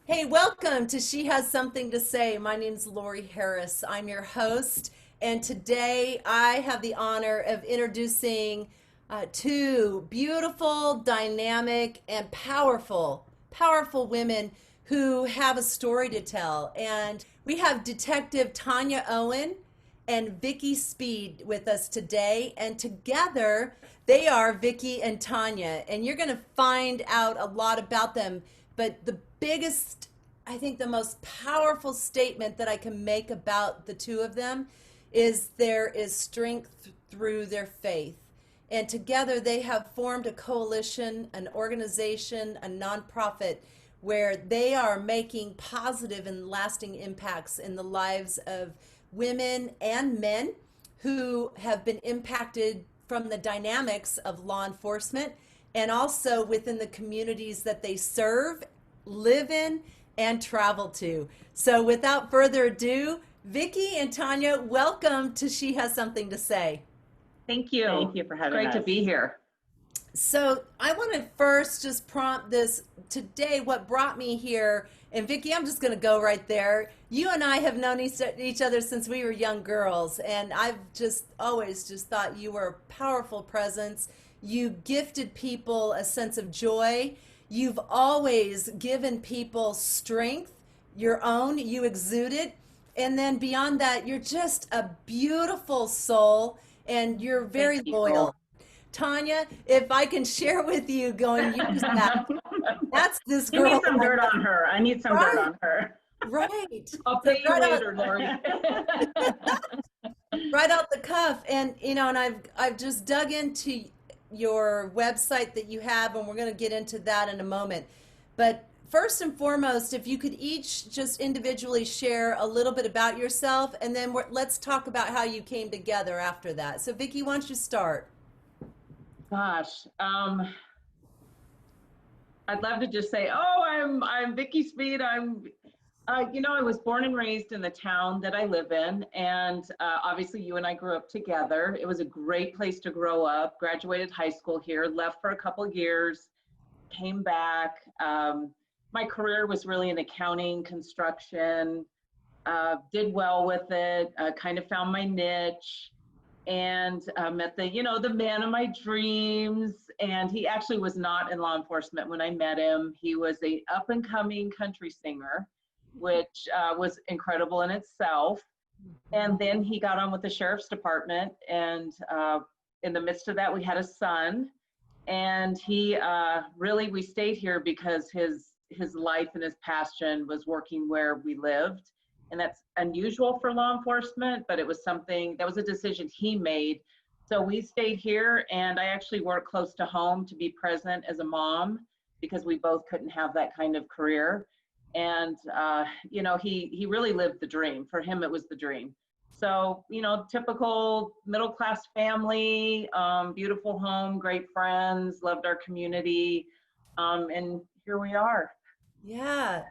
Hey, welcome to She Has Something to Say. My name's Lori Harris. I'm your host, and today I have the honor of introducing two beautiful, dynamic, and powerful women who have a story to tell. And we have Detective Tania Owen and Vickie Speed with us today, and together they are Vickie and Tanya, and you're going to find out a lot about them. But the biggest, I think, the most powerful statement that I can make about the two of them is there is strength through their faith. And together they have formed a coalition, an organization, a nonprofit where they are making positive and lasting impacts in the lives of women and men who have been impacted from the dynamics of law enforcement and also within the communities that they serve, live in, and travel to. So without further ado, Vickie and Tanya, welcome to She Has Something to Say. Thank you. Thank you for It's having great to us. be here. So I want to first just prompt this today. What brought me here, and Vickie, I'm just going to go right there. You and I have known each other since we were young girls, and I've just always just thought you were a powerful presence. You gifted people a sense of joy. You've always given people strength, your own. You exude it, and then beyond that, you're just a beautiful soul, and you're Thank very you. loyal. Tanya, if I can share with you going years back, that's this Give me girl some that dirt I on her. I need some dirt right, on her. right. I'll So pay you later, Lori. right out the cuff, and and I've just dug into your website that you have, and we're going to get into that in a moment. But first and foremost, if you could each just individually share a little bit about yourself, and then let's talk about how you came together after that. So, Vickie, why don't you start? Gosh, I'd love to just say, oh, I'm Vickie Speed. I was born and raised in the town that I live in, and obviously you and I grew up together. It was a great place to grow up. Graduated high school here, left for a couple years, came back. My career was really in accounting, construction. Did well with it. Kind of found my niche and met the man of my dreams. And he actually was not in law enforcement when I met him. He was a up and coming country singer, which was incredible in itself. And then he got on with the sheriff's department, and in the midst of that, we had a son. And he really, we stayed here because his life and his passion was working where we lived, and that's unusual for law enforcement, but it was something that was a decision he made. So we stayed here, and I actually worked close to home to be present as a mom because we both couldn't have that kind of career. And he really lived the dream. For him, it was the dream. So, typical middle class family, beautiful home, great friends, loved our community, and here we are. Yeah.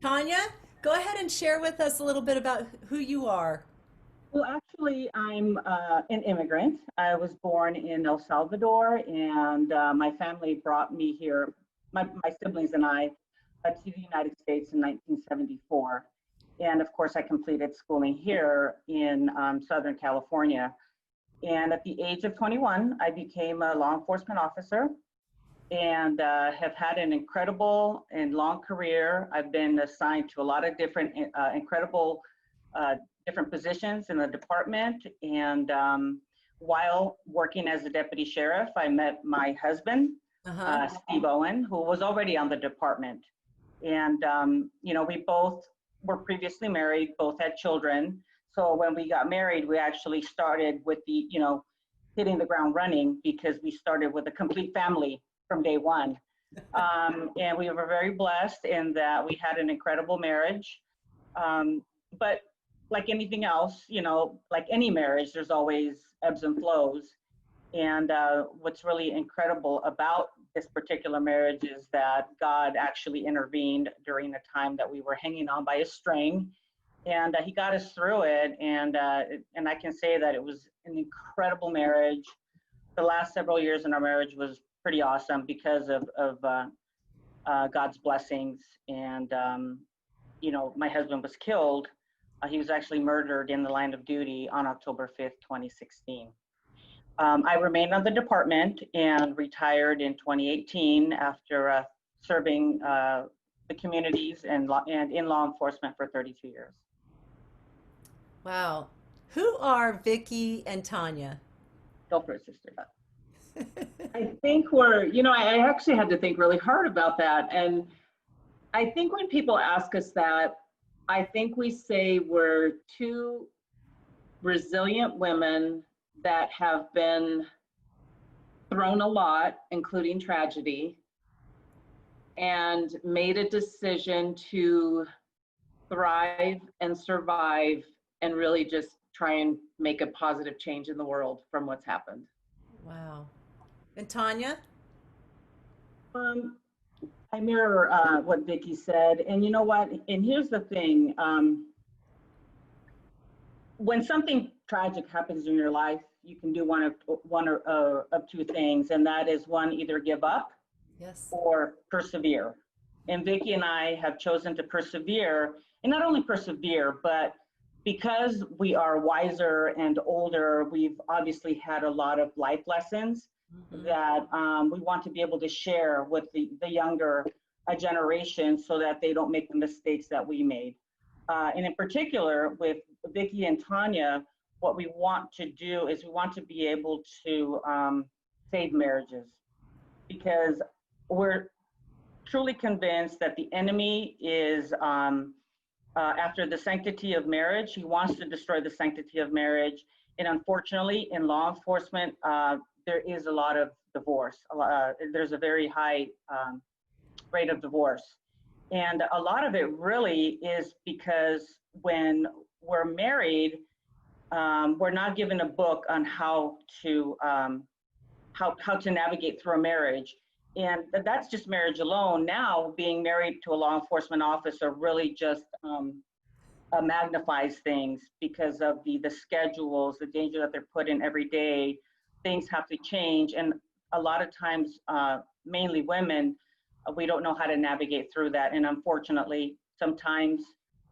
Tanya, go ahead and share with us a little bit about who you are. Well, actually, I'm an immigrant. I was born in El Salvador, and my family brought me here, my siblings and I, to the United States in 1974. And of course, I completed schooling here in Southern California. And at the age of 21, I became a law enforcement officer and have had an incredible and long career. I've been assigned to a lot of different incredible different positions in the department. And while working as a deputy sheriff, I met my husband, Uh-huh. Steve Owen, who was already on the department. And, we both were previously married, both had children. So when we got married, we actually started with hitting the ground running because we started with a complete family from day one. And we were very blessed in that we had an incredible marriage. But like anything else, like any marriage, there's always ebbs and flows. And what's really incredible about this particular marriage is that God actually intervened during the time that we were hanging on by a string, and He got us through it. And I can say that it was an incredible marriage. The last several years in our marriage was pretty awesome because of God's blessings. And, you know, my husband was killed. He was actually murdered in the line of duty on October 5th, 2016. I remained on the department and retired in 2018 after serving the communities and in law enforcement for 32 years. Wow. Who are Vickie and Tania? Go for it, sister. I think we're, you know, I actually had to think really hard about that. And I think when people ask us that, I think we say we're two resilient women that have been thrown a lot, including tragedy, and made a decision to thrive and survive and really just try and make a positive change in the world from what's happened. Wow. And Tania? Um, I mirror what Vickie said, and you know what? And here's the thing: when something tragic happens in your life, you can do one of two things, and that is one, either give up, Yes. or persevere. And Vickie and I have chosen to persevere, and not only persevere, but because we are wiser and older, we've obviously had a lot of life lessons that we want to be able to share with the younger generation so that they don't make the mistakes that we made. And in particular, with Vickie and Tania, what we want to do is we want to be able to save marriages, because we're truly convinced that the enemy is after the sanctity of marriage. He wants to destroy the sanctity of marriage. And unfortunately, in law enforcement, there is a lot of divorce. There's a very high rate of divorce. And a lot of it really is because when we're married, we're not given a book on how to navigate through a marriage. And that's just marriage alone. Now, being married to a law enforcement officer really just magnifies things because of the schedules, the danger that they're put in every day. Things have to change. And a lot of times, mainly women, we don't know how to navigate through that. And unfortunately, sometimes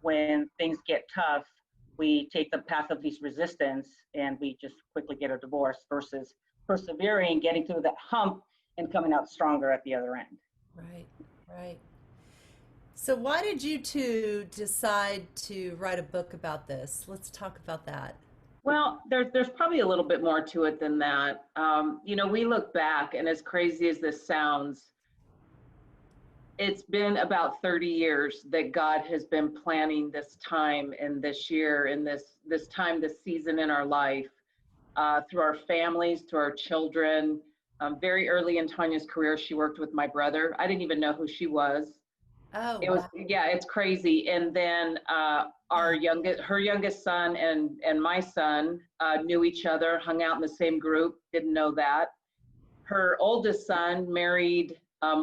when things get tough, we take the path of least resistance and we just quickly get a divorce versus persevering, getting through that hump and coming out stronger at the other end. Right, right. So why did you two decide to write a book about this? Let's talk about that. Well, there's probably a little bit more to it than that. You know, we look back, and as crazy as this sounds, it's been about 30 years that God has been planning this time and this year and this time, this season in our life, through our families, through our children. Very early in Tania's career, she worked with my brother. I didn't even know who she was. Oh, It was, wow. yeah, it's crazy. And then her youngest son and my son knew each other, hung out in the same group, didn't know that. Her oldest son married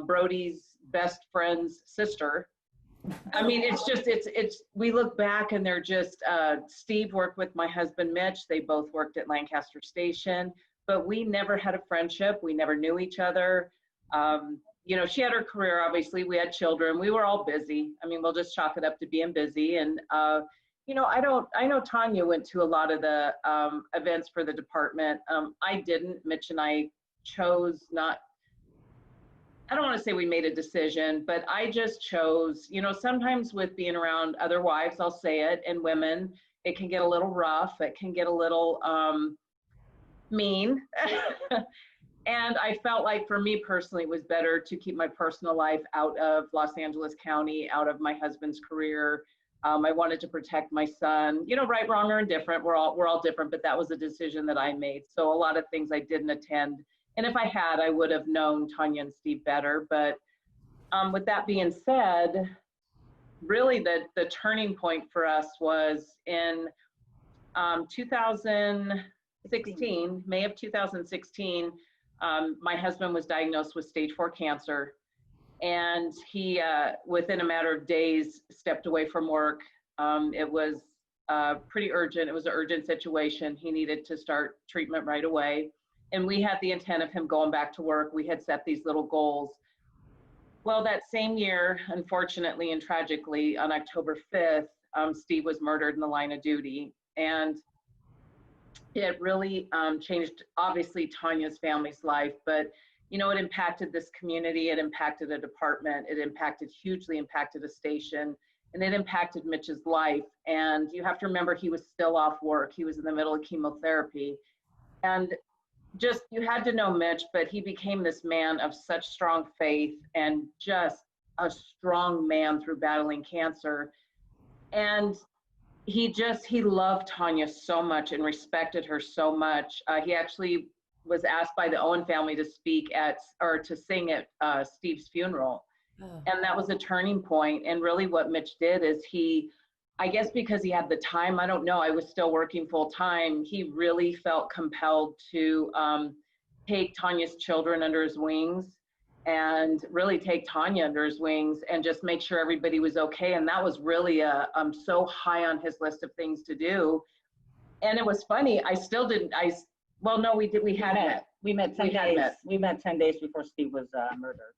Brody's best friend's sister. I mean, it's we look back and they're just, Steve worked with my husband, Mitch. They both worked at Lancaster Station, but we never had a friendship. We never knew each other. You know, she had her career, obviously. We had children. We were all busy. I mean, we'll just chalk it up to being busy. And, you know, I know Tania went to a lot of the events for the department. I didn't. Mitch and I chose not. I don't want to say we made a decision, but I just chose, you know, sometimes with being around other wives, I'll say it, and women, it can get a little rough. It can get a little mean. And I felt like for me personally, it was better to keep my personal life out of Los Angeles County, out of my husband's career. I wanted to protect my son, you know, right, wrong, or indifferent. We're all different, but that was a decision that I made. So a lot of things I didn't attend. And if I had, I would have known Tania and Steve better. But with that being said, really the turning point for us was in 2016, May of 2016. My husband was diagnosed with stage 4 cancer, and he, within a matter of days, stepped away from work. It was pretty urgent. It was an urgent situation. He needed to start treatment right away. And we had the intent of him going back to work. We had set these little goals. Well, that same year, unfortunately and tragically, on October 5th, Steve was murdered in the line of duty. And it really changed, obviously, Tanya's family's life, but you know, it impacted this community, it impacted a department, it impacted, hugely impacted a station, and it impacted Mitch's life. And you have to remember, he was still off work. He was in the middle of chemotherapy. And just, you had to know Mitch, but he became this man of such strong faith and just a strong man through battling cancer. And he loved Tanya so much and respected her so much. He actually was asked by the Owen family to speak at, or to sing at Steve's funeral. Oh. And that was a turning point. And really what Mitch did is he, I guess because he had the time, I don't know, I was still working full time, he really felt compelled to take Tanya's children under his wings and really take Tanya under his wings and just make sure everybody was okay. And that was really so high on his list of things to do. And it was funny, I still didn't, well, no, we had met. We met 10 days. We met 10 days before Steve was murdered.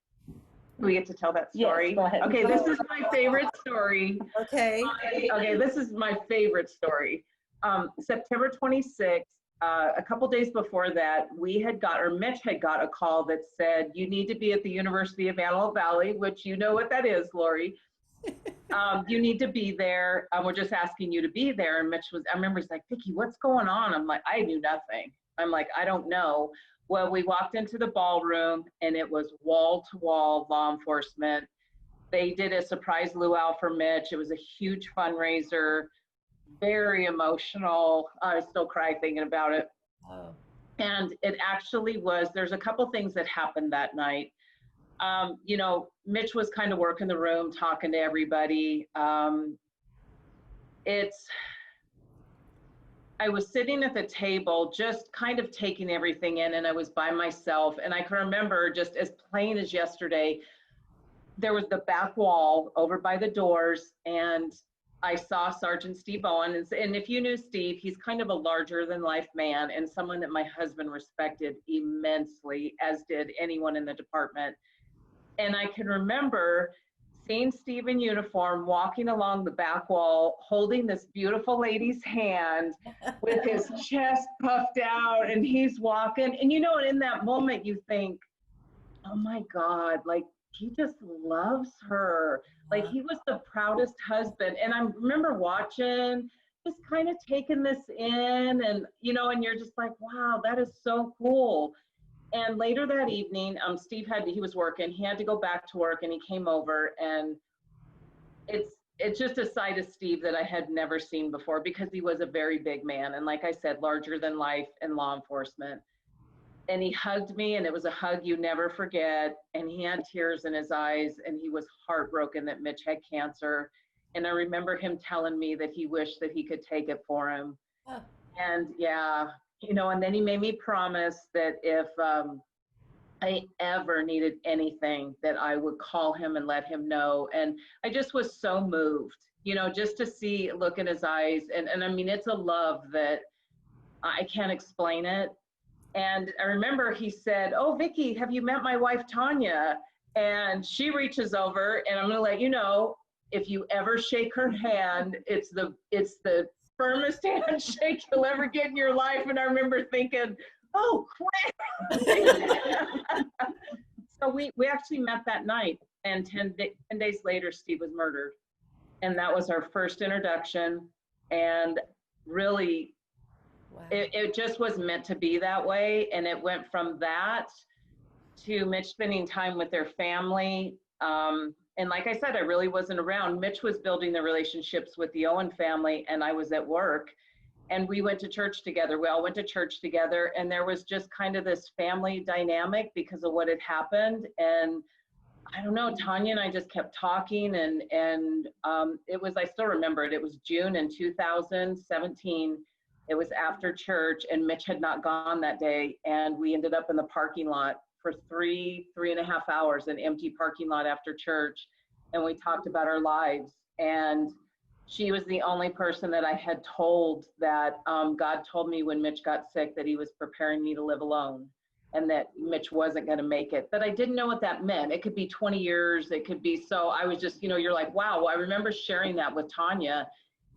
We get to tell that story? Yes, go ahead. Okay, this is my favorite story. Okay. Okay, this is my favorite story. September 26th, a couple days before that, we had got, or Mitch had got a call that said, you need to be at the University of Antelope Valley, which you know what that is, Lori. You need to be there. We're just asking you to be there. And Mitch was, I remember he's like, Vickie, what's going on? I'm like, I knew nothing. I'm like, I don't know. Well, we walked into the ballroom and it was wall to wall law enforcement. They did a surprise luau for Mitch. It was a huge fundraiser, very emotional. I still cry thinking about it. Oh. And it actually was, there's a couple things that happened that night. You know, Mitch was kind of working the room, talking to everybody. I was sitting at the table, just kind of taking everything in, and I was by myself. And I can remember, just as plain as yesterday, there was the back wall over by the doors, and I saw Sergeant Steve Owen. And if you knew Steve, he's kind of a larger than life man and someone that my husband respected immensely, as did anyone in the department. And I can remember seeing Steve in uniform walking along the back wall, holding this beautiful lady's hand with his chest puffed out, and he's walking. And you know, in that moment you think, oh my God, like he just loves her. Like he was the proudest husband. And I remember watching, just kind of taking this in, and you know, and you're just like, wow, that is so cool. And later that evening, Steve he was working, he had to go back to work, and he came over, and it's just a side of Steve that I had never seen before, because he was a very big man. And like I said, larger than life in law enforcement. And he hugged me, and it was a hug you never forget. And he had tears in his eyes, and he was heartbroken that Mitch had cancer. And I remember him telling me that he wished that he could take it for him. Oh. And yeah, you know, and then he made me promise that if I ever needed anything, that I would call him and let him know. And I just was so moved, you know, just to see, look in his eyes. And I mean, it's a love that I can't explain it. And I remember he said, oh, Vickie, have you met my wife, Tanya? And she reaches over, and I'm going to let you know, if you ever shake her hand, it's the firmest handshake you'll ever get in your life. And I remember thinking, oh, crap. So we actually met that night, and 10 days later, Steve was murdered. And that was our first introduction. And really, wow. It just was meant to be that way. And it went from that to Mitch spending time with their family. And like I said, I really wasn't around. Mitch was building the relationships with the Owen family, and I was at work. And we went to church together. We all went to church together, and there was just kind of this family dynamic because of what had happened. And I don't know, Tanya and I just kept talking, and it was, I still remember it. It was June in 2017. It was after church, and Mitch had not gone that day, and we ended up in the parking lot for three and a half hours, an empty parking lot after church, and we talked about our lives. And she was the only person that I had told that God told me when Mitch got sick that he was preparing me to live alone. and that Mitch wasn't going to make it. But I didn't know what that meant. It could be 20 years. It could be, so I was just, you're like, wow. Well, I remember sharing that with Tanya.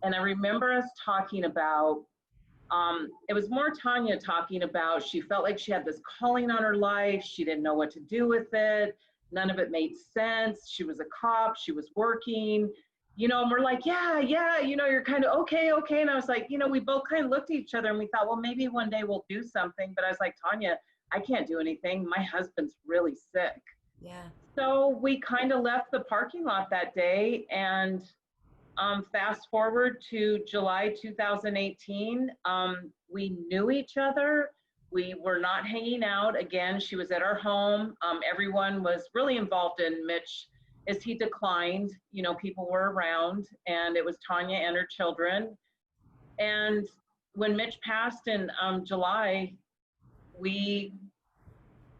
And I remember us talking about, it was more Tanya talking about, she felt like she had this calling on her life. She didn't know what to do with it. None of it made sense. She was a cop. She was working, and we're like, yeah, you're kind of okay. And I was like, we both kind of looked at each other and we thought, well, maybe one day we'll do something. But I was like, Tanya, I can't do anything. My husband's really sick. Yeah. So we kind of left the parking lot that day, and fast forward to July 2018, we knew each other. We were not hanging out. Again, she was at our home. Everyone was really involved in Mitch as he declined. People were around, and it was Tanya and her children. And when Mitch passed in July, we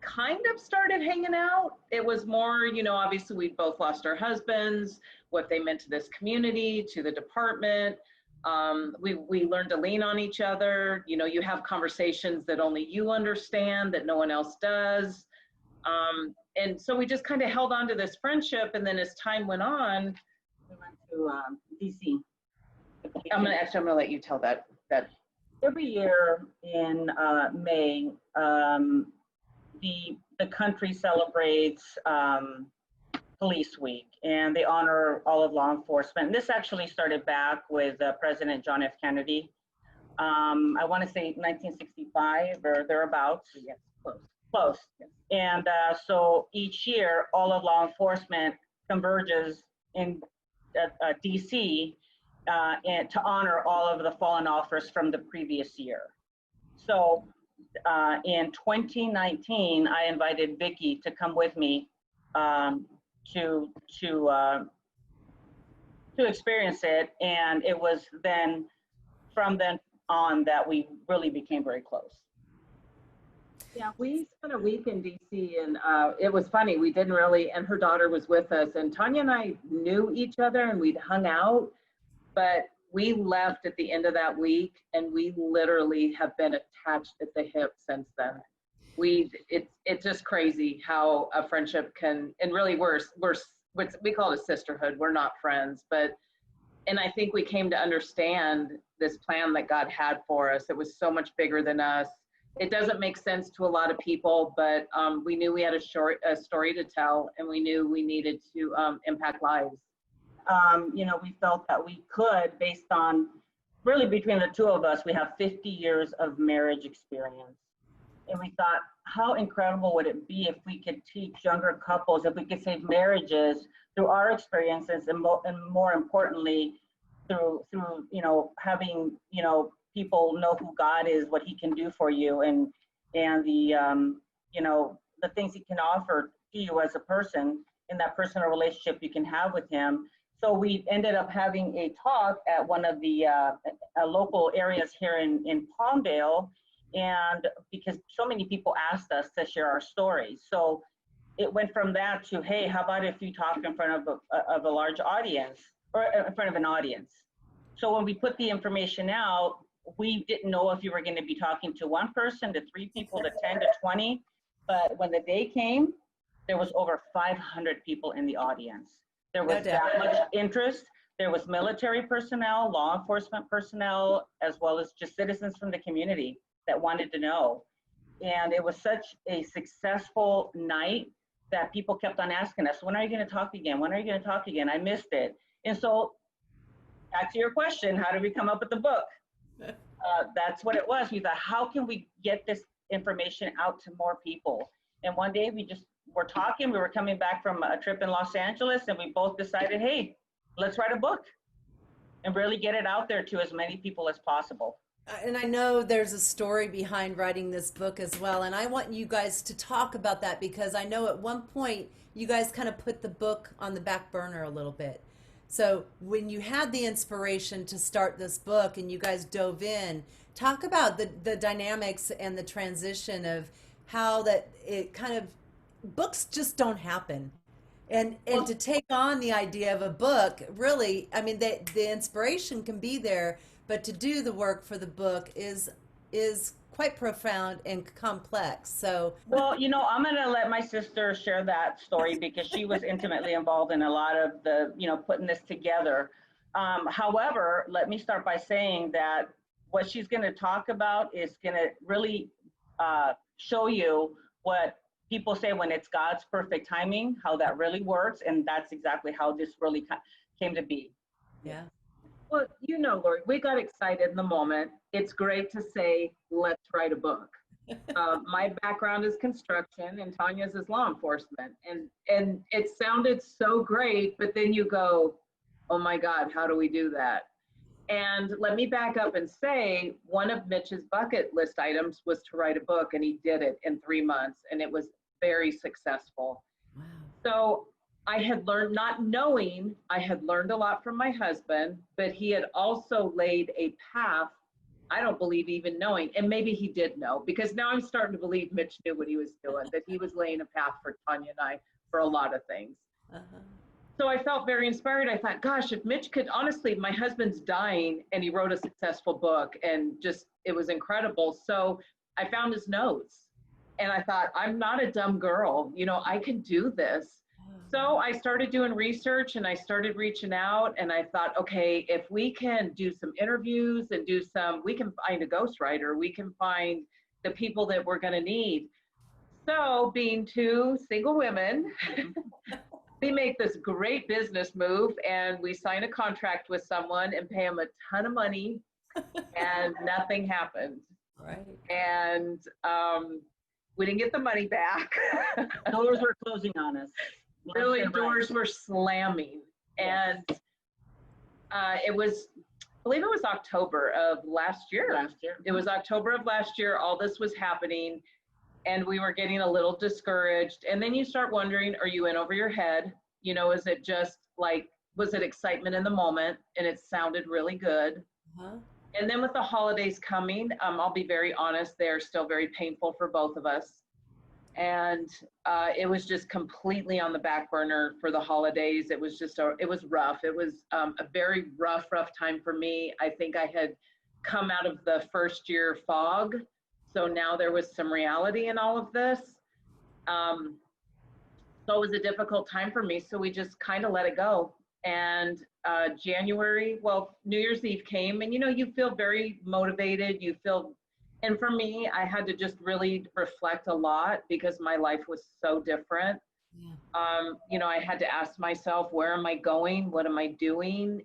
kind of started hanging out. It was more, obviously we both lost our husbands, what they meant to this community, to the department. We learned to lean on each other. You have conversations that only you understand, that no one else does. And so we just kind of held on to this friendship. And then as time went on, We went to DC. I'm gonna let you tell that. Every year in May, the country celebrates Police Week, and they honor all of law enforcement. And this actually started back with President John F. Kennedy. I want to say 1965 or thereabouts. Yes, Close. And so each year, all of law enforcement converges in DC and to honor all of the fallen officers from the previous year. So in 2019, I invited Vickie to come with me to experience it, and it was then from then on that we really became very close. Yeah, we spent a week in DC, and it was funny. We didn't really, and her daughter was with us, and Tanya and I knew each other and we'd hung out, but we left at the end of that week, and we literally have been attached at the hip since then. It's just crazy how a friendship can, and really we call it a sisterhood. We're not friends, and I think we came to understand this plan that God had for us. It was so much bigger than us. It doesn't make sense to a lot of people, but we knew we had a story to tell, and we knew we needed to impact lives. We felt that we could, based on really between the two of us, we have 50 years of marriage experience. And we thought, how incredible would it be if we could teach younger couples, if we could save marriages through our experiences, and more importantly, through having, people know who God is, what he can do for you, and the, the things he can offer to you as a person, in that personal relationship you can have with him. So we ended up having a talk at one of the local areas here in Palmdale, and because so many people asked us to share our stories. So it went from that to, hey, how about if you talk in front of a large audience, or in front of an audience? So when we put the information out, we didn't know if you were going to be talking to one person, to 3 people, to 10, to 20. But when the day came, there was over 500 people in the audience. There was that much interest. There was military personnel, law enforcement personnel, as well as just citizens from the community that wanted to know. And it was such a successful night that people kept on asking us, when are you going to talk again? When are you going to talk again? I missed it. And so back to your question, how did we come up with the book? That's what it was. We thought, how can we get this information out to more people? And one day we just were talking, we were coming back from a trip in Los Angeles, and we both decided, hey, let's write a book and really get it out there to as many people as possible. And I know there's a story behind writing this book as well. And I want you guys to talk about that, because I know at one point you guys kind of put the book on the back burner a little bit. So when you had the inspiration to start this book and you guys dove in, talk about the dynamics and the transition of how that it kind of, books just don't happen. And to take on the idea of a book, really, I mean, the inspiration can be there, but to do the work for the book is quite profound and complex. So, Well, I'm going to let my sister share that story because she was intimately involved in a lot of the, putting this together. However, let me start by saying that what she's going to talk about is going to really show you what people say when it's God's perfect timing, how that really works. And that's exactly how this really came to be. yeah. Well, Lori, we got excited in the moment. It's great to say, let's write a book. My background is construction and Tanya's is law enforcement. And it sounded so great, but then you go, oh my God, how do we do that? And let me back up and say, one of Mitch's bucket list items was to write a book, and he did it in 3 months, and it was very successful. Wow. So I had learned, not knowing, I had learned a lot from my husband, but he had also laid a path, I don't believe even knowing, and maybe he did know, because now I'm starting to believe Mitch knew what he was doing, that he was laying a path for Tanya and I for a lot of things. Uh-huh. So I felt very inspired. I thought, gosh, if Mitch could, honestly, my husband's dying and he wrote a successful book and just, it was incredible. So I found his notes and I thought, I'm not a dumb girl. I can do this. So I started doing research and I started reaching out and I thought, okay, if we can do some interviews and we can find a ghostwriter, we can find the people that we're going to need. So being two single women, we make this great business move and we sign a contract with someone and pay them a ton of money and nothing happened. Right. And we didn't get the money back. Doors were closing on us. Really, doors were slamming. And it was, I believe it was October of last year. It was October of last year. All this was happening. And we were getting a little discouraged. And then you start wondering, are you in over your head? Is it just like, was it excitement in the moment? And it sounded really good. Uh-huh. And then with the holidays coming, I'll be very honest, they're still very painful for both of us. And it was just completely on the back burner for the holidays. It was just, it was rough. It was a very rough time for me. I think I had come out of the first year fog. So now there was some reality in all of this. So it was a difficult time for me. So we just kind of let it go. And New Year's Eve came and, you feel very motivated. And for me, I had to just really reflect a lot because my life was so different. Yeah. I had to ask myself, where am I going? What am I doing?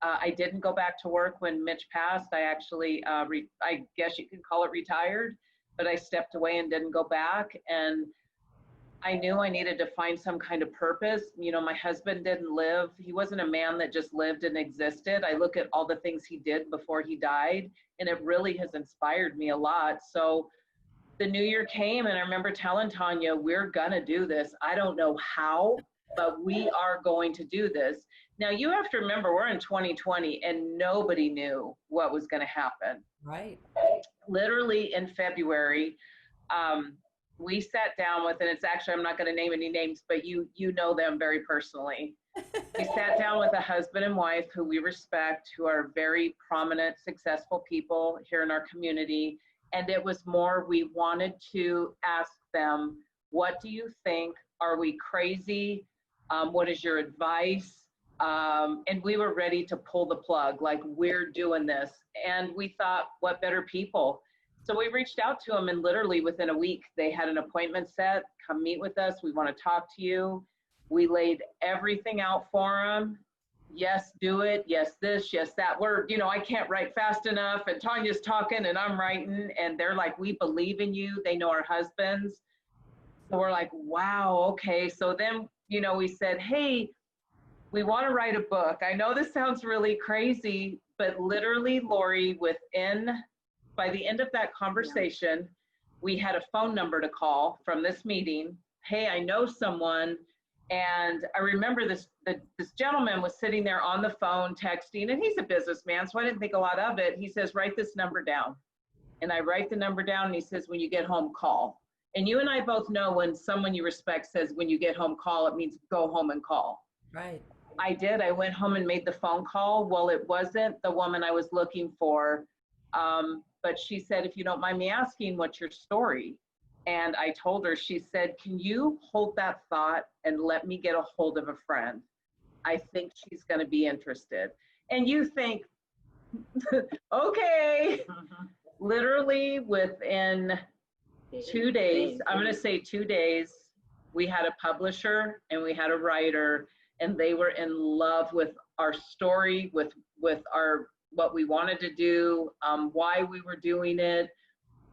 I didn't go back to work when Mitch passed. I actually, I guess you could call it retired, but I stepped away and didn't go back. And I knew I needed to find some kind of purpose. My husband didn't live. He wasn't a man that just lived and existed. I look at all the things he did before he died, and it really has inspired me a lot. So the new year came, and I remember telling Tanya, we're going to do this. I don't know how, but we are going to do this. Now, you have to remember, we're in 2020, and nobody knew what was going to happen. Right. Literally in February, we sat down with, and it's actually, I'm not going to name any names, but you know them very personally. We sat down with a husband and wife who we respect, who are very prominent, successful people here in our community. And it was more, we wanted to ask them, what do you think? Are we crazy? What is your advice? And we were ready to pull the plug, like, we're doing this. And we thought, what better people? So we reached out to them, and literally within a week, they had an appointment set. Come meet with us. We want to talk to you. We laid everything out for them. Yes, do it. Yes, this, yes, that. I can't write fast enough, and Tanya's talking and I'm writing, and they're like, we believe in you. They know our husbands. So we're like, wow, okay. So then, we said, hey, we want to write a book. I know this sounds really crazy, but literally, Lori, by the end of that conversation, we had a phone number to call from this meeting. Hey, I know someone. And I remember this gentleman was sitting there on the phone texting, and he's a businessman, so I didn't think a lot of it. He says, write this number down. And I write the number down, and he says, when you get home, call. And you and I both know when someone you respect says, when you get home, call, it means go home and call. Right. I did. I went home and made the phone call. Well, it wasn't the woman I was looking for. but she said, if you don't mind me asking, what's your story? And I told her, she said, can you hold that thought and let me get a hold of a friend? I think she's going to be interested. And you think, okay, literally within 2 days, I'm going to say 2 days, we had a publisher and we had a writer, and they were in love with our story, with our what we wanted to do, why we were doing it.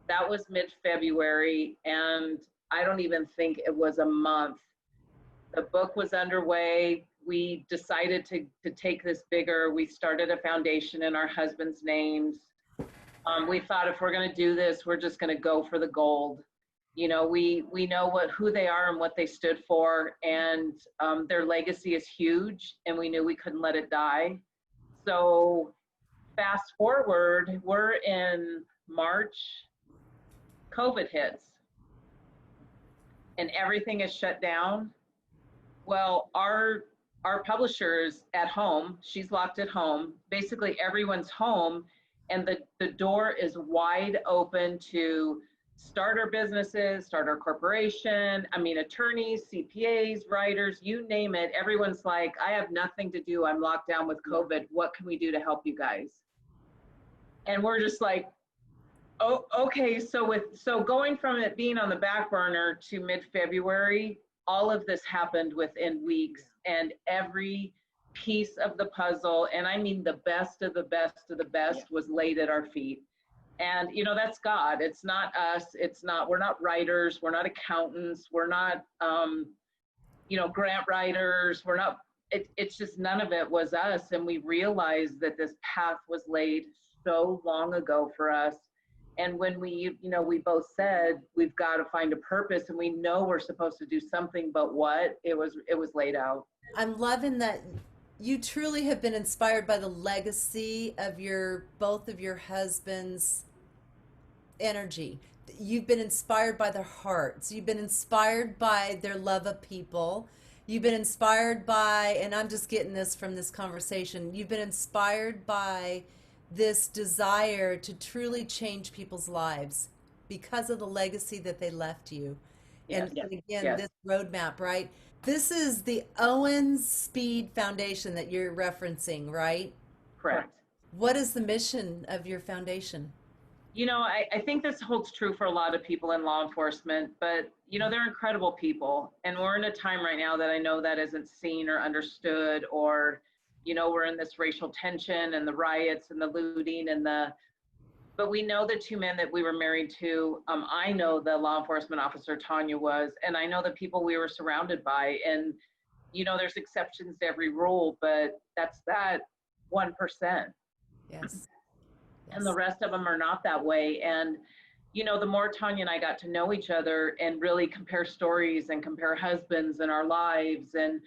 That was mid-February, and I don't even think it was a month. The book was underway. We decided to take this bigger. We started a foundation in our husband's names. We thought, if we're going to do this, we're just going to go for the gold. You know, we know who they are and what they stood for, and their legacy is huge, and we knew we couldn't let it die. So fast forward, we're in March, COVID hits, and everything is shut down. Well, our publisher is at home. She's locked at home. Basically, everyone's home, and the door is wide open to start our businesses, start our corporation. I mean, attorneys, CPAs, writers, you name it. Everyone's like, I have nothing to do. I'm locked down with COVID. What can we do to help you guys? And we're just like, oh, okay. So going from it being on the back burner to mid-February, all of this happened within weeks, and every piece of the puzzle, and I mean the best of the best of the best, was laid at our feet. And, you know, that's God. It's not us. We're not writers. We're not accountants. We're not, grant writers. We're not, it's just none of it was us. And we realized that this path was laid so long ago for us. And when we both said, we've got to find a purpose, and we know we're supposed to do something, but what? It was laid out. I'm loving that you truly have been inspired by the legacy of both of your husbands' energy. You've been inspired by their hearts. You've been inspired by their love of people. You've been inspired by, and I'm just getting this from this conversation, you've been inspired by this desire to truly change people's lives because of the legacy that they left you. And again, this roadmap, right? This is the Owen Speed Foundation that you're referencing, right? Correct. What is the mission of your foundation? You know, I think this holds true for a lot of people in law enforcement, but, you know, they're incredible people. And we're in a time right now that I know that isn't seen or understood, or, you know, we're in this racial tension and the riots and the looting but we know the two men that we were married to. I know the law enforcement officer Tania was, and I know the people we were surrounded by. And, you know, there's exceptions to every rule, but that's that 1%. Yes. And the rest of them are not that way. And, you know, the more Tania and I got to know each other and really compare stories and compare husbands and our lives, and,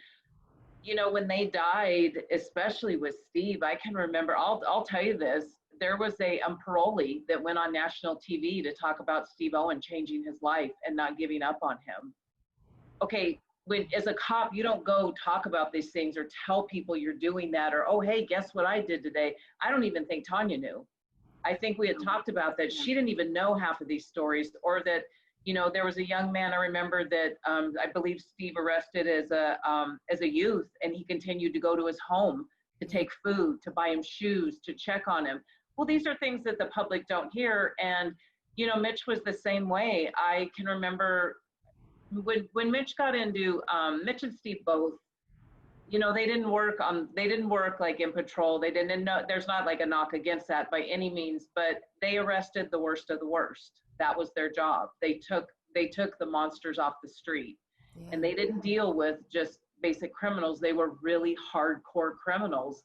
you know, when they died, especially with Steve, I can remember, I'll tell you this, there was a parolee that went on national TV to talk about Steve Owen changing his life and not giving up on him. Okay, as a cop, you don't go talk about these things or tell people you're doing that, or, oh, hey, guess what I did today? I don't even think Tania knew. I think we had talked about that. She didn't even know half of these stories, or that, you know, there was a young man I remember that I believe Steve arrested as a youth, and he continued to go to his home to take food, to buy him shoes, to check on him. Well, these are things that the public don't hear. And, you know, Mitch was the same way. I can remember when Mitch got into, Mitch and Steve both, you know, they didn't work like in patrol. They didn't know, there's not like a knock against that by any means, but they arrested the worst of the worst. That was their job. They took the monsters off the street. Yeah. And they didn't deal with just basic criminals. They were really hardcore criminals.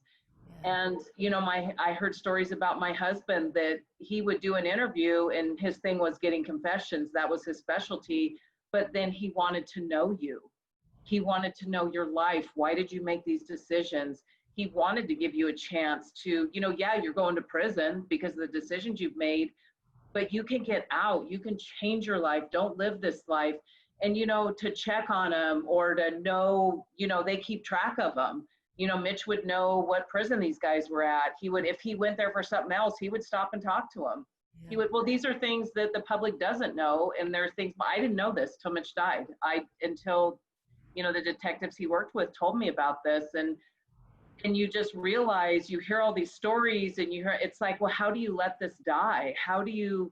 Yeah. And, you know, I heard stories about my husband that he would do an interview and his thing was getting confessions. That was his specialty. But then he wanted to know you. He wanted to know your life. Why did you make these decisions? He wanted to give you a chance to, you know, yeah, you're going to prison because of the decisions you've made, but you can get out. You can change your life. Don't live this life. And, you know, to check on them or to know, you know, they keep track of them. You know, Mitch would know what prison these guys were at. He would, if he went there for something else, he would stop and talk to them. He would, well, these are things that the public doesn't know. And there are things, I didn't know this till Mitch died. Until, the detectives he worked with told me about this. And you just realize, you hear all these stories and it's like, well, how do you let this die? How do you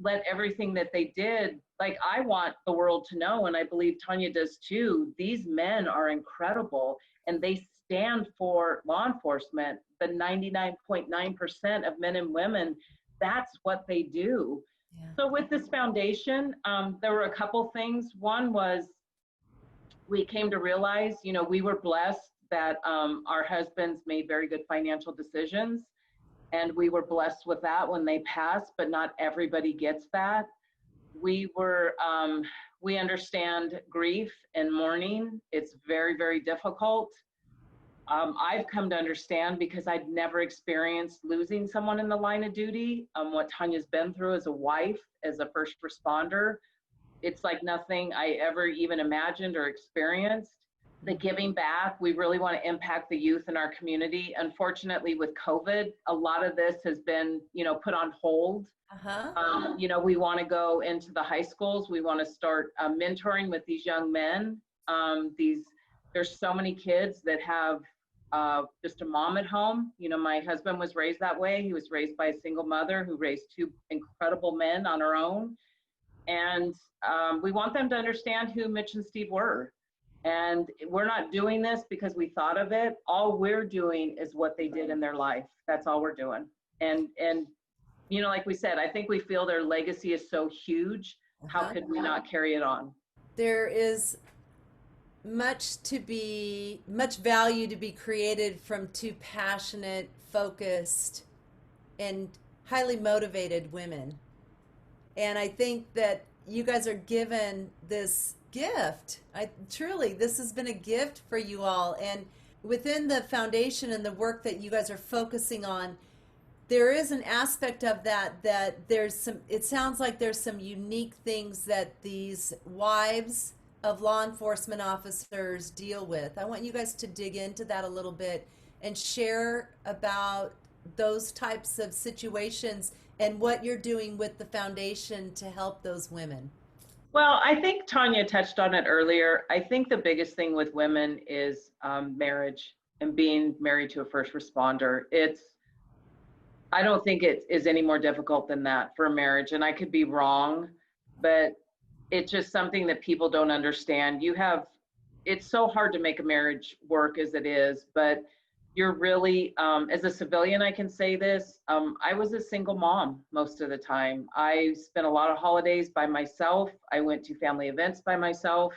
let everything that they did, like, I want the world to know, and I believe Tania does too, these men are incredible and they stand for law enforcement. The 99.9% of men and women, that's what they do. Yeah. So with this foundation, there were a couple things. One was, we came to realize, we were blessed that our husbands made very good financial decisions, and we were blessed with that when they passed, but not everybody gets that. We understand grief and mourning. It's very, very difficult. I've come to understand, because I'd never experienced losing someone in the line of duty, what Tania's been through as a wife, as a first responder. It's like nothing I ever even imagined or experienced. The giving back, we really want to impact the youth in our community. Unfortunately, with COVID, a lot of this has been, put on hold. We want to go into the high schools. We want to start mentoring with these young men. There's so many kids that have just a mom at home. My husband was raised that way. He was raised by a single mother who raised two incredible men on her own. And we want them to understand who Mitch and Steve were. And we're not doing this because we thought of it. All we're doing is what they did in their life. That's all we're doing. And like we said, I think we feel their legacy is so huge. How could we not carry it on? There is much value to be created from two passionate, focused, and highly motivated women. And I think that you guys are given this gift. This has been a gift for you all. And within the foundation and the work that you guys are focusing on, there is an aspect of that it sounds like there's some unique things that these wives of law enforcement officers deal with. I want you guys to dig into that a little bit and share about those types of situations and what you're doing with the foundation to help those women. Well, I think Tania touched on it earlier. I think the biggest thing with women is marriage and being married to a first responder. I don't think it is any more difficult than that for a marriage, and I could be wrong, but it's just something that people don't understand. It's so hard to make a marriage work as it is, but you're really, as a civilian, I can say this, I was a single mom most of the time. I spent a lot of holidays by myself. I went to family events by myself,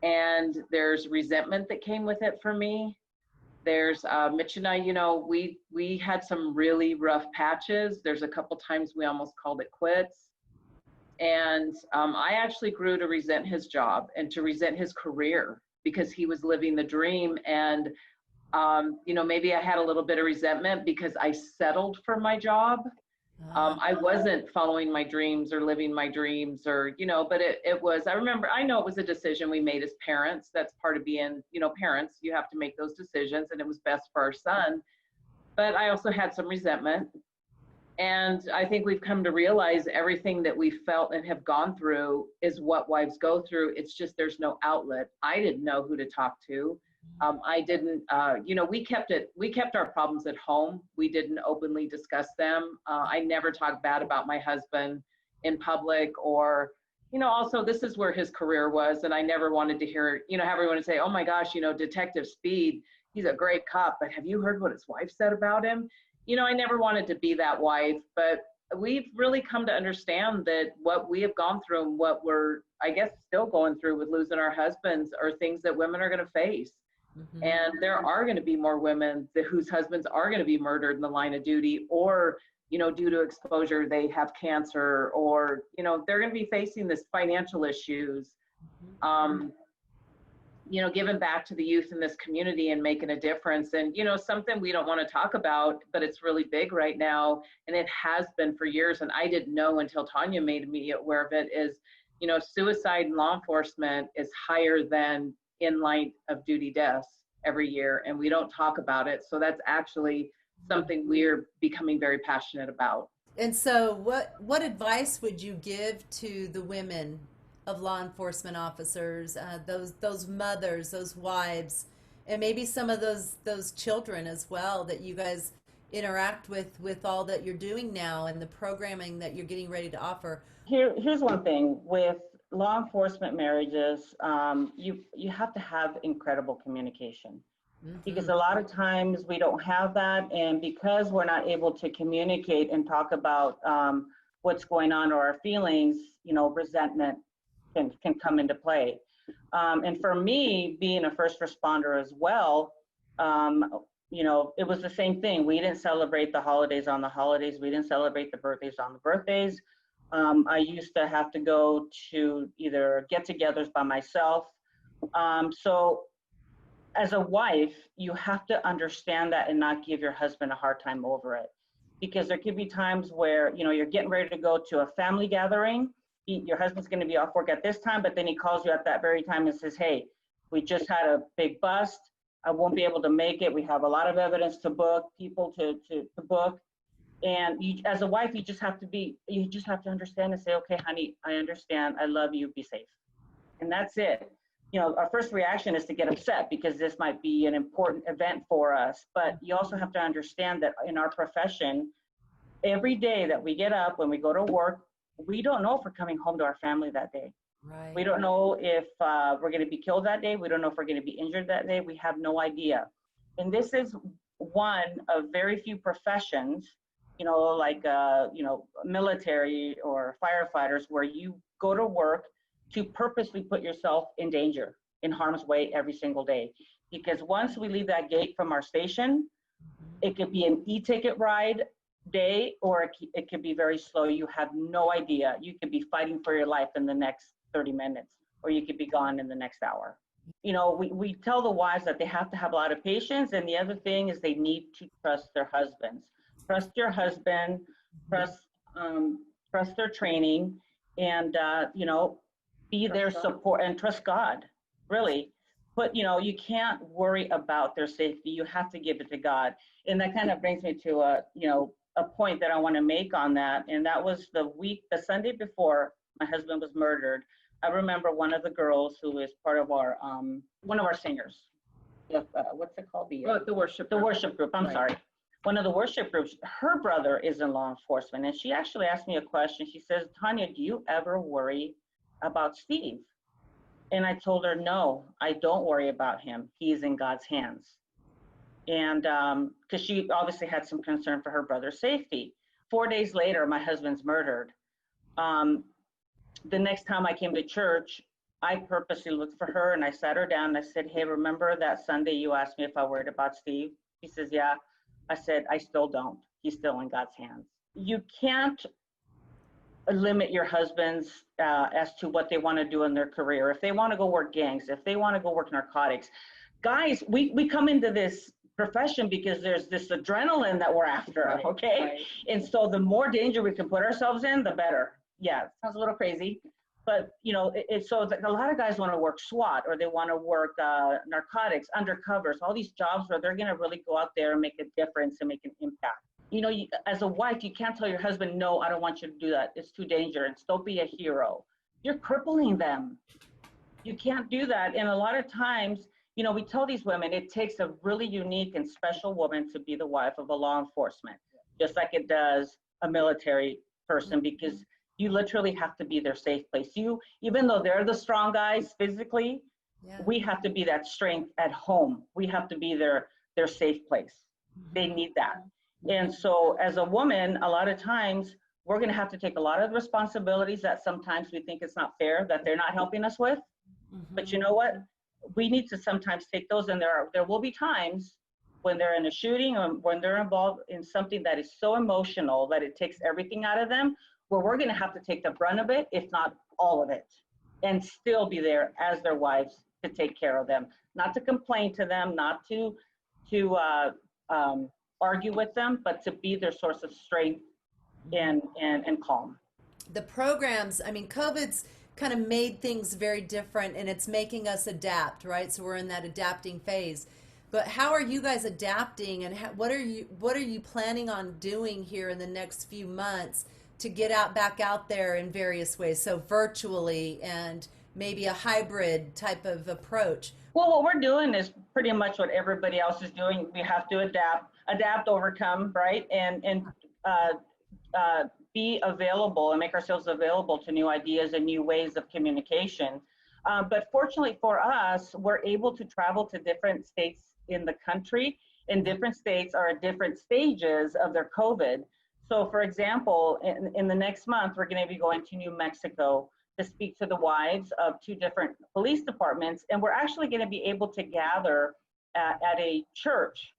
and there's resentment that came with it for me. There's Mitch and I, we had some really rough patches. There's a couple times we almost called it quits. And I actually grew to resent his job and to resent his career, because he was living the dream. And maybe I had a little bit of resentment because I settled for my job. I wasn't following my dreams or living my dreams but I know it was a decision we made as parents. That's part of being, parents. You have to make those decisions, and it was best for our son. But I also had some resentment. And I think we've come to realize everything that we felt and have gone through is what wives go through. It's just there's no outlet. I didn't know who to talk to. I didn't, we kept our problems at home. We didn't openly discuss them. I never talked bad about my husband in public, or, also this is where his career was. And I never wanted to hear, everyone say, oh my gosh, Detective Speed, he's a great cop, but have you heard what his wife said about him? I never wanted to be that wife, but we've really come to understand that what we have gone through and what we're, I guess, still going through with losing our husbands are things that women are going to face. Mm-hmm. And there are going to be more women whose husbands are going to be murdered in the line of duty, or, due to exposure, they have cancer, or, they're going to be facing this financial issues. Mm-hmm. Giving back to the youth in this community and making a difference. And, something we don't want to talk about, but it's really big right now, and it has been for years, and I didn't know until Tania made me aware of it, is, suicide in law enforcement is higher than in line of duty deaths every year, and we don't talk about it. So that's actually something we're becoming very passionate about. And so, what advice would you give to the women of law enforcement officers, those mothers, those wives, and maybe some of those children as well that you guys interact with all that you're doing now and the programming that you're getting ready to offer? Here's one thing with law enforcement marriages, you have to have incredible communication, because Hmm. a lot of times we don't have that, and because we're not able to communicate and talk about what's going on or our feelings, resentment can come into play. And for me, being a first responder as well, it was the same thing. We didn't celebrate the holidays on the holidays. We didn't celebrate the birthdays on the birthdays. I used to have to go to either get-togethers by myself. So as a wife, you have to understand that and not give your husband a hard time over it. Because there could be times where, you're getting ready to go to a family gathering. Your husband's going to be off work at this time, but then he calls you at that very time and says, hey, we just had a big bust. I won't be able to make it. We have a lot of evidence to book, people to book. And you, as a wife, you just have to understand and say, okay, honey, I understand. I love you. Be safe. And that's it. Our first reaction is to get upset because this might be an important event for us. But you also have to understand that in our profession, every day that we get up, when we go to work, we don't know if we're coming home to our family that day. Right. We don't know if we're going to be killed that day. We don't know if we're going to be injured that day. We have no idea. And this is one of very few professions, like military or firefighters, where you go to work to purposely put yourself in danger, in harm's way every single day. Because once we leave that gate from our station, it could be an e-ticket ride day, or it could be very slow. You have no idea. You could be fighting for your life in the next 30 minutes, or you could be gone in the next hour. We tell the wives that they have to have a lot of patience. And the other thing is they need to trust their husbands. Trust your husband, trust their training, and, be their support, and trust God, really. But, you can't worry about their safety. You have to give it to God. And that kind of brings me to a point that I want to make on that. And that was the Sunday before my husband was murdered. I remember one of the girls who is part of our, one of our singers. What's it called? The worship The group. worship group. I'm Right. sorry. One of the worship groups, her brother is in law enforcement. And she actually asked me a question. She says, Tania, do you ever worry about Steve? And I told her, no, I don't worry about him. He's in God's hands. And because she obviously had some concern for her brother's safety. 4 days later, my husband's murdered. The next time I came to church, I purposely looked for her and I sat her down and I said, hey, remember that Sunday you asked me if I worried about Steve? She says, yeah. I said, I still don't. He's still in God's hands. You can't limit your husbands as to what they want to do in their career. If they want to go work gangs, if they want to go work narcotics. Guys, we come into this profession because there's this adrenaline that we're after, okay? Right. And so the more danger we can put ourselves in, the better. Yeah, it sounds a little crazy, but so a lot of guys want to work SWAT, or they want to work narcotics, undercovers, all these jobs where they're going to really go out there and make a difference and make an impact. As a wife, you can't tell your husband, no, I don't want you to do that. It's too dangerous. Don't be a hero. You're crippling them. You can't do that. And a lot of times, we tell these women, it takes a really unique and special woman to be the wife of a law enforcement, just like it does a military person, because you literally have to be their safe place. Even though they're the strong guys physically, Yeah. we have to be that strength at home. We have to be their safe place. They need that. And so as a woman, a lot of times we're going to have to take a lot of responsibilities that sometimes we think it's not fair that they're not helping us with. But you know what? We need to sometimes take those, and there will be times when they're in a shooting or when they're involved in something that is so emotional that it takes everything out of them, where we're going to have to take the brunt of it, if not all of it, and still be there as their wives to take care of them, not to complain to them, not to argue with them, but to be their source of strength and calm. The programs, I mean, COVID's kind of made things very different and it's making us adapt, right? So we're in that adapting phase. But how are you guys adapting, and what are you planning on doing here in the next few months to get out back out there in various ways? So virtually and maybe a hybrid type of approach. Well, what we're doing is pretty much what everybody else is doing. We have to adapt, overcome, right? And uh, uh, be available and make ourselves available to new ideas and new ways of communication. But fortunately for us, we're able to travel to different states in the country, and different states are at different stages of their COVID. So, for example, in the next month, we're going to be going to New Mexico to speak to the wives of two different police departments, and we're actually going to be able to gather at a church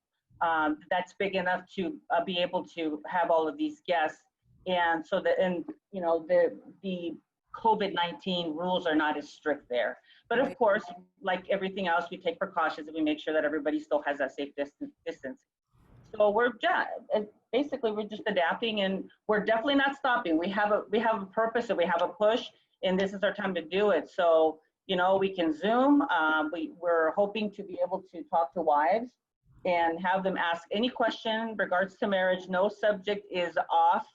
that's big enough to be able to have all of these guests. And so that, and you know, the COVID-19 rules are not as strict there. But of course, like everything else, we take precautions and we make sure that everybody still has that safe distance. So we're just, basically we're just adapting, and we're definitely not stopping. We have a purpose and we have a push, and this is our time to do it. So, you know, we can Zoom. We're hoping to be able to talk to wives and have them ask any question in regards to marriage. No subject is off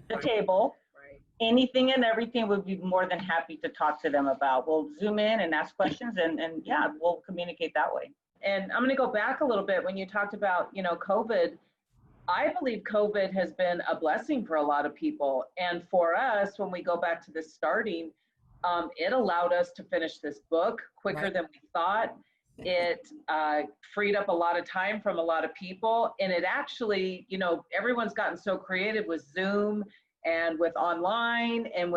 the table. Right. Anything and everything, we'd be more than happy to talk to them about. We'll Zoom in and ask questions, and yeah, we'll communicate that way. And I'm going to go back a little bit when you talked about, you know, COVID. I believe COVID has been a blessing for a lot of people. And for us, when we go back to this starting, it allowed us to finish this book quicker than we thought. It freed up a lot of time from a lot of people. And it actually, you know, everyone's gotten so creative with Zoom and with online and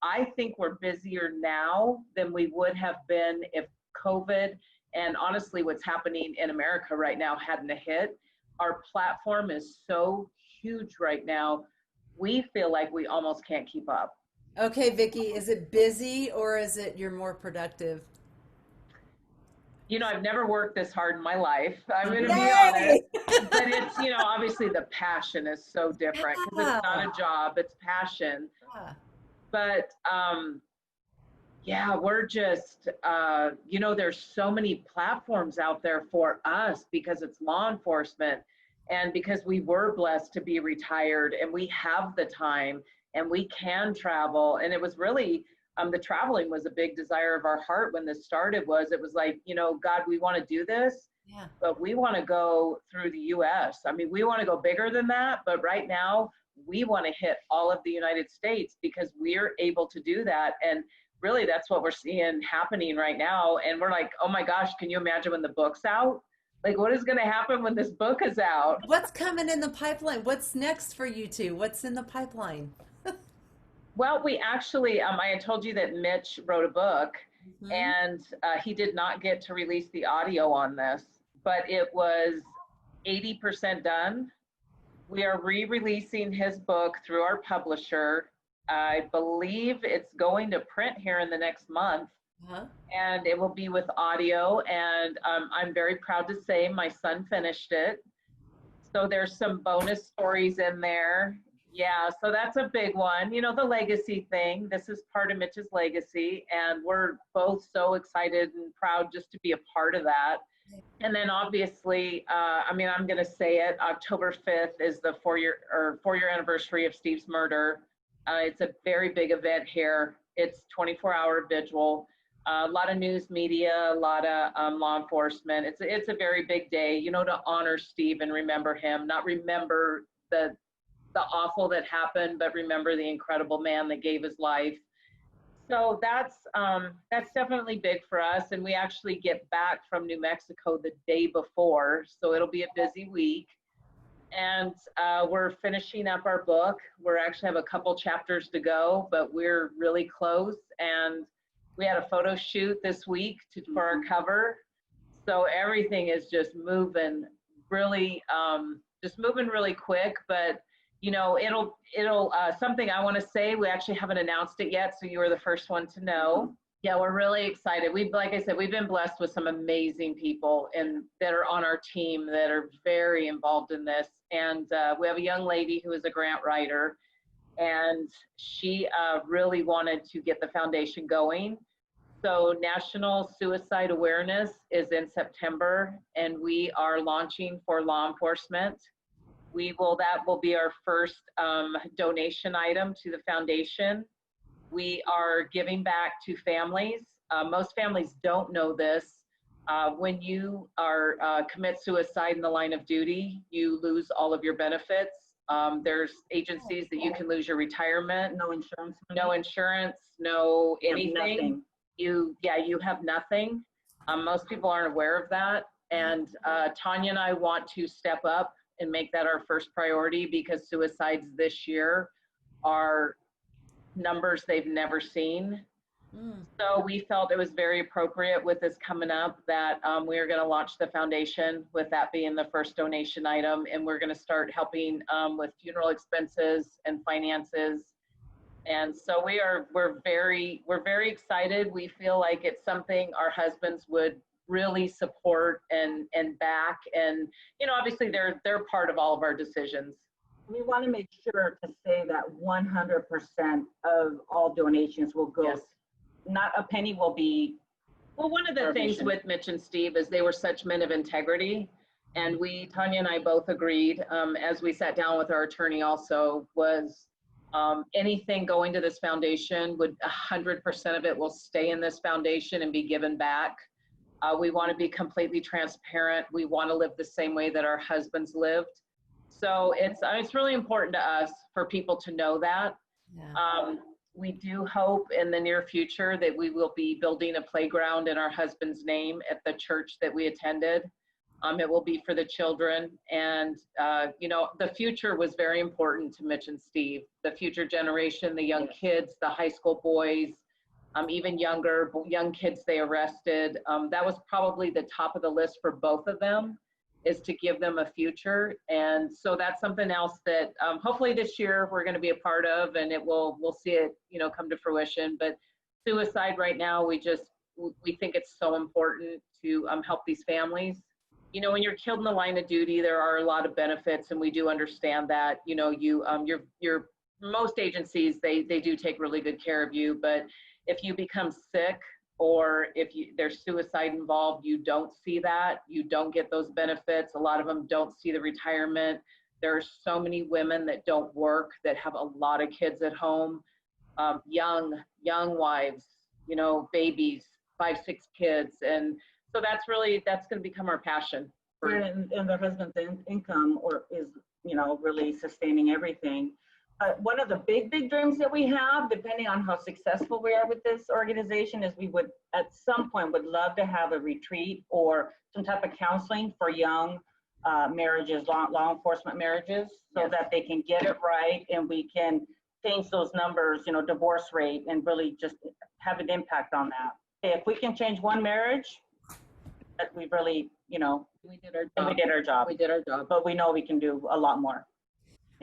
I think we're busier now than we would have been if COVID and honestly what's happening in America right now hadn't hit. Our platform is so huge right now. We feel like we almost can't keep up. Okay, Vickie, is it busy or is it you're more productive? You know, I've never worked this hard in my life. I'm going to be Yay! honest, but it's, you know, obviously the passion is so different because it's not a job, it's passion. Yeah. But yeah, we're just, you know, there's so many platforms out there for us because it's law enforcement and because we were blessed to be retired and we have the time and we can travel. And it was really, the traveling was a big desire of our heart when this started. It was like, you know, God, we want to do this, Yeah. but we want to go through the US. I mean, we want to go bigger than that, but right now we want to hit all of the United States because we're able to do that. And really that's what we're seeing happening right now. And we're like, oh my gosh, can you imagine when the book's out? Like, what is going to happen when this book is out? What's coming in the pipeline? What's next for you two? What's in the pipeline? Well, we actually, I had told you that Mitch wrote a book Mhm. and he did not get to release the audio on this, but it was 80% done. We are re-releasing his book through our publisher. I believe it's going to print here in the next month. Huh? And it will be with audio. And I'm very proud to say my son finished it. So there's some bonus stories in there. Yeah, so that's a big one. You know, the legacy thing. This is part of Mitch's legacy. And we're both so excited and proud just to be a part of that. And then obviously, I mean, I'm going to say it, October 5th is the four-year anniversary of Steve's murder. It's a very big event here. It's 24-hour vigil. A lot of news media, a lot of law enforcement. It's a very big day, you know, to honor Steve and remember him, not remember the awful that happened, but remember the incredible man that gave his life. So that's definitely big for us. And we actually get back from New Mexico the day before, so it'll be a busy week. And we're finishing up our book. We're actually have a couple chapters to go, but we're really close. And we had a photo shoot this week for our cover. So everything is just moving really quick. But you know, it'll something I want to say. We actually haven't announced it yet, so you were the first one to know. Yeah, we're really excited. Like I said, we've been blessed with some amazing people and that are on our team that are very involved in this. And we have a young lady who is a grant writer, and she really wanted to get the foundation going. So National Suicide Awareness is in September, and we are launching for law enforcement. That will be our first donation item to the foundation. We are giving back to families. Most families don't know this. When you commit suicide in the line of duty, you lose all of your benefits. There's agencies that you can lose your retirement. No insurance. No insurance, no anything. Nothing. You have nothing. Most people aren't aware of that. And Tanya and I want to step up and make that our first priority, because suicides this year are numbers they've never seen. So we felt it was very appropriate with this coming up that we are going to launch the foundation with that being the first donation item. And we're going to start helping with funeral expenses and finances. And so we're very excited. We feel like it's something our husbands would really support and back. And, obviously they're part of all of our decisions. We want to make sure to say that 100% of all donations will go. Yes. Not a penny will be. Well, one of the things with Mitch and Steve is they were such men of integrity. And Tanya and I both agreed, as we sat down with our attorney also, was anything going to this foundation 100% of it will stay in this foundation and be given back. We want to be completely transparent. We want to live the same way that our husbands lived. So it's really important to us for people to know that. Yeah. We do hope in the near future that we will be building a playground in our husband's name at the church that we attended. It will be for the children. And, the future was very important to Mitch and Steve. The future generation, the young kids, the high school boys, even young kids they arrested. That was probably the top of the list for both of them, is to give them a future. And so that's something else that hopefully this year we're going to be a part of, and we'll see it, come to fruition. But suicide right now, we think it's so important to help these families. When you're killed in the line of duty, there are a lot of benefits, and we do understand that. Your most agencies, they do take really good care of you, but if you become sick or if there's suicide involved, you don't see that. You don't get those benefits. A lot of them don't see the retirement. There are so many women that don't work, that have a lot of kids at home, young wives, babies, 5, 6 kids. And so that's going to become our passion. And their husband's income is, really sustaining everything. One of the big dreams that we have, depending on how successful we are with this organization, is we would at some point would love to have a retreat or some type of counseling for young marriages, law enforcement marriages, so that they can get it right and we can change those numbers, divorce rate, and really just have an impact on that. If we can change one marriage, that we really, we did our job. We did our job. We did our job. But we know we can do a lot more.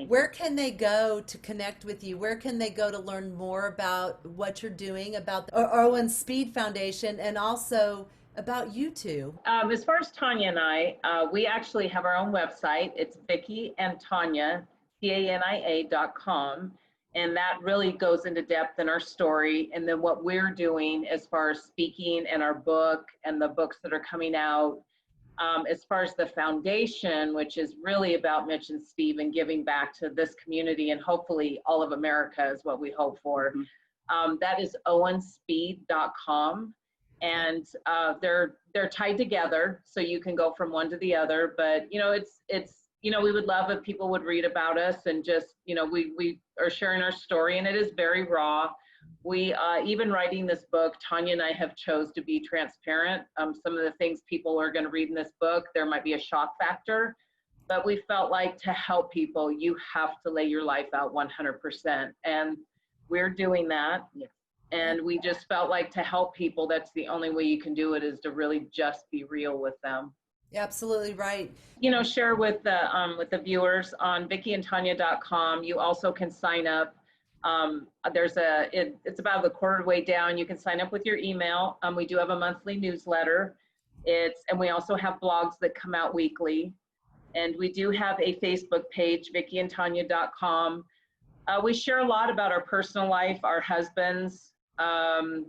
Where can they go to connect with you? Where can they go to learn more about what you're doing, about the Owen Speed Foundation, and also about you two? As far as Tanya and I, we actually have our own website. It's Vickie and Tania, TANIA.com. And that really goes into depth in our story. And then what we're doing as far as speaking and our book and the books that are coming out. As far as the foundation, which is really about Mitch and Steve and giving back to this community and hopefully all of America is what we hope for. That is owenspeed.com. And they're tied together, so you can go from one to the other. But, we would love if people would read about us and just, we are sharing our story, and it is very raw. We, even writing this book, Tanya and I have chose to be transparent. Some of the things people are going to read in this book, there might be a shock factor, but we felt like to help people, you have to lay your life out 100%. And we're doing that. Yes. And we just felt like to help people, that's the only way you can do it, is to really just be real with them. Absolutely right. Share with the viewers on VickieandTania.com. You also can sign up. It's about a quarter way down. You can sign up with your email. We do have a monthly newsletter. And we also have blogs that come out weekly. And we do have a Facebook page, VickieandTania.com. We share a lot about our personal life, our husbands,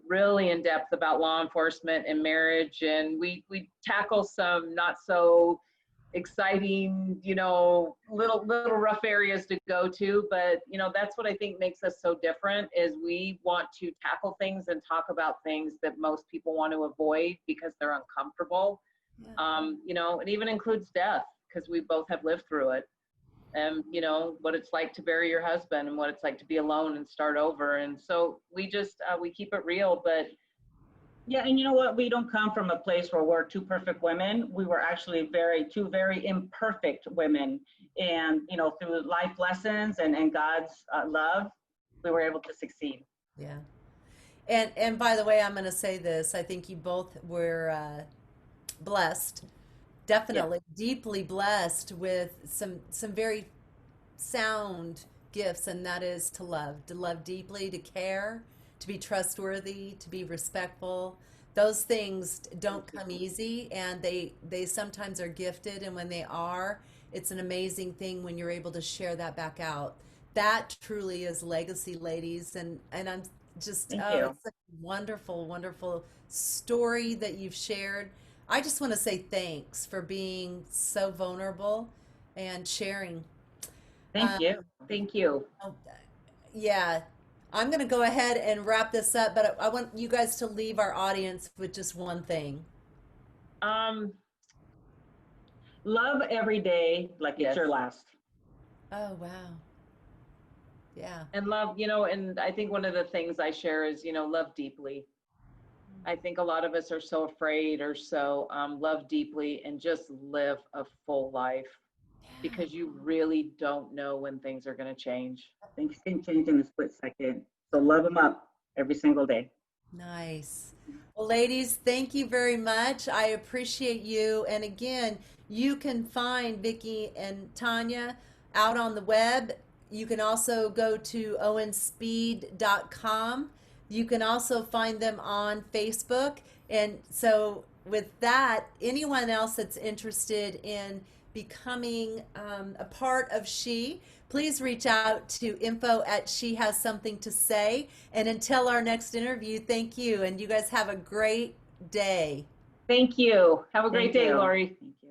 really in depth about law enforcement and marriage, and we tackle some not so exciting, little rough areas to go to, but that's what I think makes us so different is we want to tackle things and talk about things that most people want to avoid because they're uncomfortable. It even includes death because we both have lived through it, and what it's like to bury your husband and what it's like to be alone and start over. And so we just we keep it real. But yeah, and you know what? We don't come from a place where we're two perfect women. We were actually two very imperfect women. And, through life lessons and God's love, we were able to succeed. Yeah. And by the way, I'm going to say this. I think you both were blessed, Yeah. definitely deeply blessed with some very sound gifts, and that is to love deeply, to care, to be trustworthy, to be respectful. Those things don't come easy, and they sometimes are gifted, and when they are, it's an amazing thing when you're able to share that back out. That truly is legacy, ladies, and I'm just Thank oh, you. it's such a wonderful, wonderful story that you've shared. I just want to say thanks for being so vulnerable and sharing. Thank Um, you. thank you. oh, yeah, I'm going to go ahead and wrap this up, but I want you guys to leave our audience with just one thing. um Love every day like it's yes. your last. Oh, wow. Yeah. And love, and I think one of the things I share is love deeply. I think a lot of us are so afraid or so love deeply and just live a full life because you really don't know when things are going to change. Things can change in a split second. So love them up every single day. Nice. Well, ladies, thank you very much. I appreciate you. And again, you can find Vickie and Tanya out on the web. You can also go to owenspeed.com. You can also find them on Facebook. And so, with that, anyone else that's interested in becoming a part of She, please reach out to info@shehassomethingt0say. And until our next interview, thank you. And you guys have a great day. Thank you. Have a great Thank day, you. Lori. Thank you.